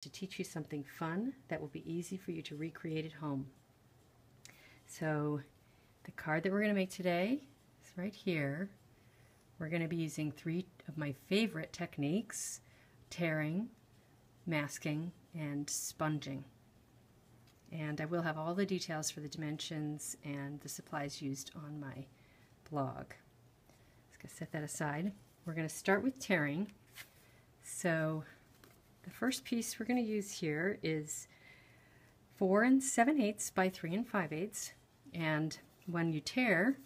to teach you something fun that will be easy for you to recreate at home. So the card that we're going to make today is right here. We're going to be using 3 of my favorite techniques: tearing, masking, and sponging. And I will have all the details for the dimensions and the supplies used on my blog. Let's go set that aside. We're going to start with tearing. So the first piece we're going to use here is 4 7/8 by 3 5/8. And when you tear,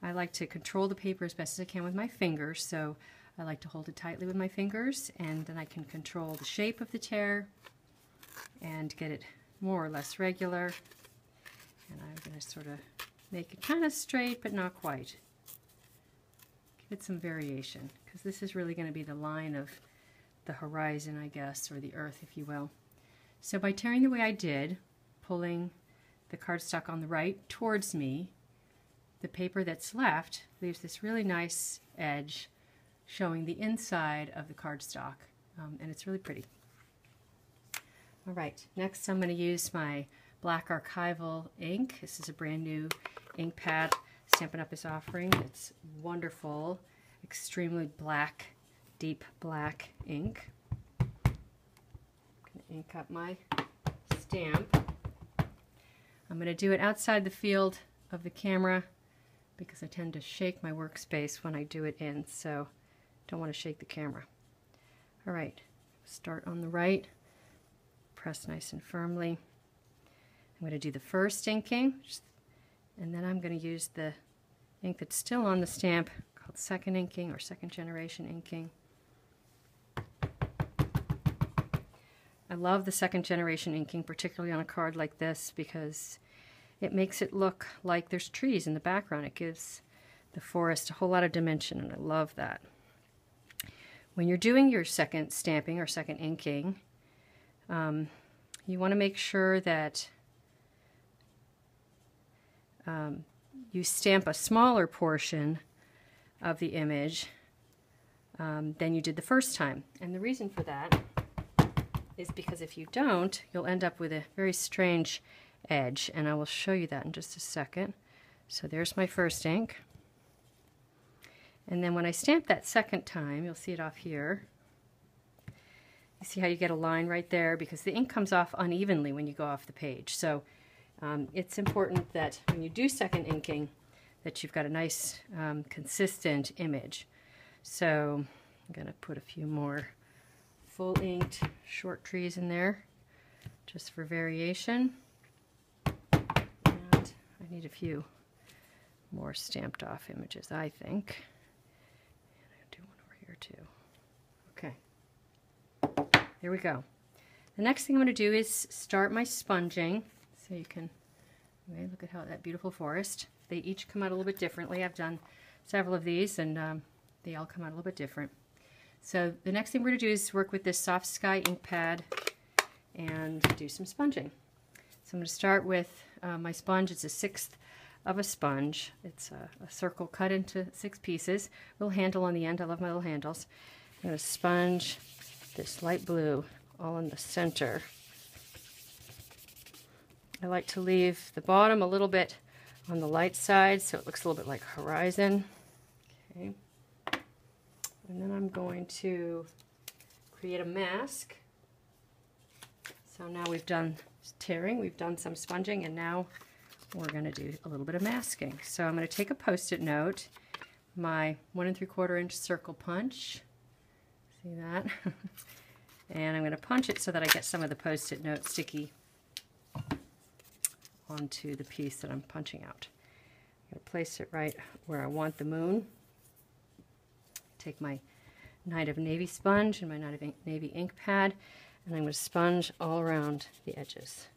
I like to control the paper as best as I can with my fingers. So I like to hold it tightly with my fingers, and then I can control the shape of the tear and get it more or less regular. And I'm going to sort of make it kind of straight, but not quite. Give it some variation, because this is really going to be the line of the horizon, I guess, or the earth, if you will. So by tearing the way I did, pulling the cardstock on the right towards me, the paper that's left leaves this really nice edge showing the inside of the cardstock, and it's really pretty. All right, next I'm going to use my black archival ink. This is a brand new ink pad Stampin' Up is offering. It's wonderful, extremely black, deep black ink. I'm going to ink up my stamp. I'm going to do it outside the field of the camera because I tend to shake my workspace when I do it in, so don't want to shake the camera. All right, start on the right, press nice and firmly. I'm going to do the first inking, and then I'm going to use the ink that's still on the stamp called second inking or second generation inking. I love the second generation inking, particularly on a card like this, because it makes it look like there's trees in the background. It gives the forest a whole lot of dimension, and I love that. When you're doing your second stamping or second inking, you want to make sure that you stamp a smaller portion of the image than you did the first time. And the reason for that is because if you don't, you'll end up with a very strange edge, and I will show you that in just a second. So there's my first ink. And then when I stamp that second time, you'll see it off here. You see how you get a line right there, because the ink comes off unevenly when you go off the page. So it's important that when you do second inking that you've got a nice consistent image. So I'm going to put a few more full inked short trees in there just for variation. And I need a few more stamped off images, I think. And I'll do one over here too. Okay. There we go. The next thing I'm going to do is start my sponging. So you can, okay, look at how that beautiful forest. They each come out a little bit differently. I've done several of these, and they all come out a little bit different. So the next thing we're going to do is work with this Soft Sky ink pad and do some sponging. So I'm going to start with my sponge. It's a 1/6 of a sponge. It's a circle cut into 6 pieces. Little handle on the end. I love my little handles. I'm going to sponge this light blue all in the center. I like to leave the bottom a little bit on the light side so it looks a little bit like horizon. Okay. And then I'm going to create a mask. So now we've done tearing, we've done some sponging, and now we're going to do a little bit of masking. So I'm going to take a Post-it note, my 1 3/4 inch circle punch. See that? And I'm going to punch it so that I get some of the Post-it note sticky onto the piece that I'm punching out. I'm going to place it right where I want the moon. Take my Night of Navy sponge and my Night of Navy ink pad, and I'm going to sponge all around the edges.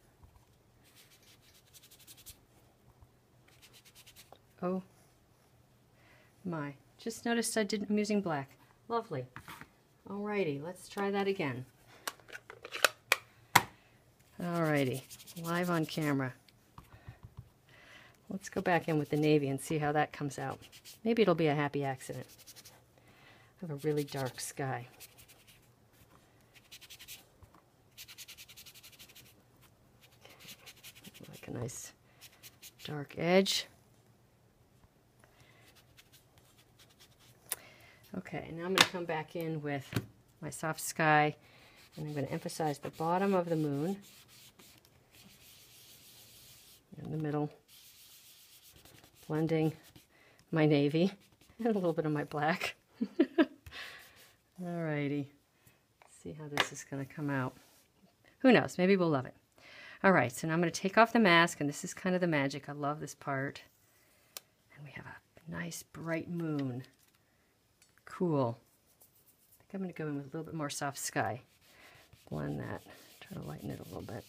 Oh my, just noticed I'm using black. Lovely. Alrighty, let's try that again. Alrighty, live on camera. Let's go back in with the navy and see how that comes out. Maybe it'll be a happy accident. I have a really dark sky. nice dark edge. Okay, now I'm going to come back in with my soft sky, and I'm going to emphasize the bottom of the moon in the middle, blending my navy and a little bit of my black. Alrighty, let's see how this is going to come out. Who knows, maybe we'll love it. Alright, so now I'm going to take off the mask, and this is kind of the magic. I love this part. And we have a nice bright moon. Cool. I think I'm going to go in with a little bit more soft sky. Blend that. Try to lighten it a little bit.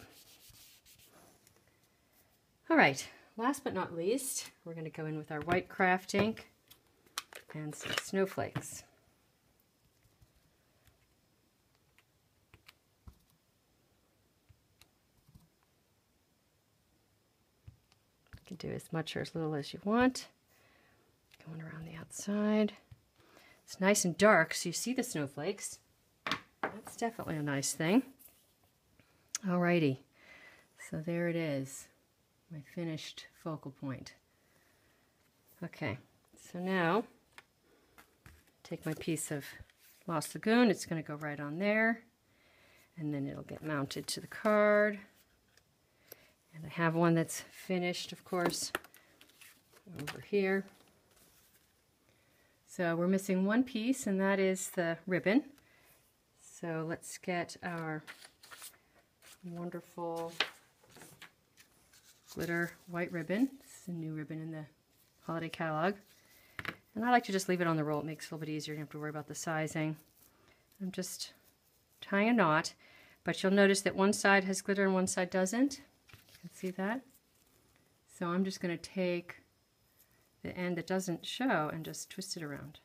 All right, last but not least, we're going to go in with our white craft ink and some snowflakes. You can do as much or as little as you want. Going around the outside. It's nice and dark, so you see the snowflakes. That's definitely a nice thing. Alrighty, so there it is, my finished focal point. Okay, so now take my piece of Lost Lagoon. It's going to go right on there, and then it'll get mounted to the card. And I have one that's finished, of course, over here. So we're missing one piece, and that is the ribbon. So let's get our wonderful glitter white ribbon. This is a new ribbon in the holiday catalog. And I like to just leave it on the roll. It makes it a little bit easier. You don't have to worry about the sizing. I'm just tying a knot, but you'll notice that one side has glitter and one side doesn't. You can see that. So I'm just going to take the end that doesn't show and just twist it around.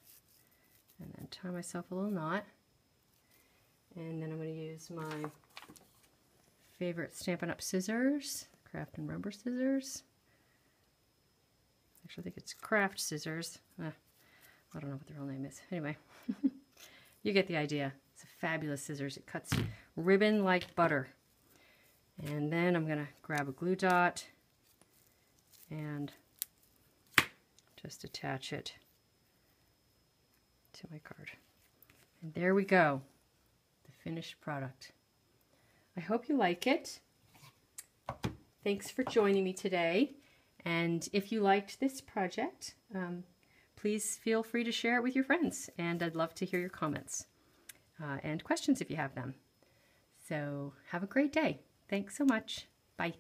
And then tie myself a little knot. And then I'm going to use my favorite Stampin' Up scissors, craft and rubber scissors. Actually, I think it's craft scissors. I don't know what the real name is. Anyway, you get the idea. It's a fabulous scissors. It cuts ribbon like butter. And then I'm going to grab a glue dot and just attach it to my card. And there we go, the finished product. I hope you like it. Thanks for joining me today. And if you liked this project, please feel free to share it with your friends. And I'd love to hear your comments and questions if you have them. So have a great day. Thanks so much. Bye.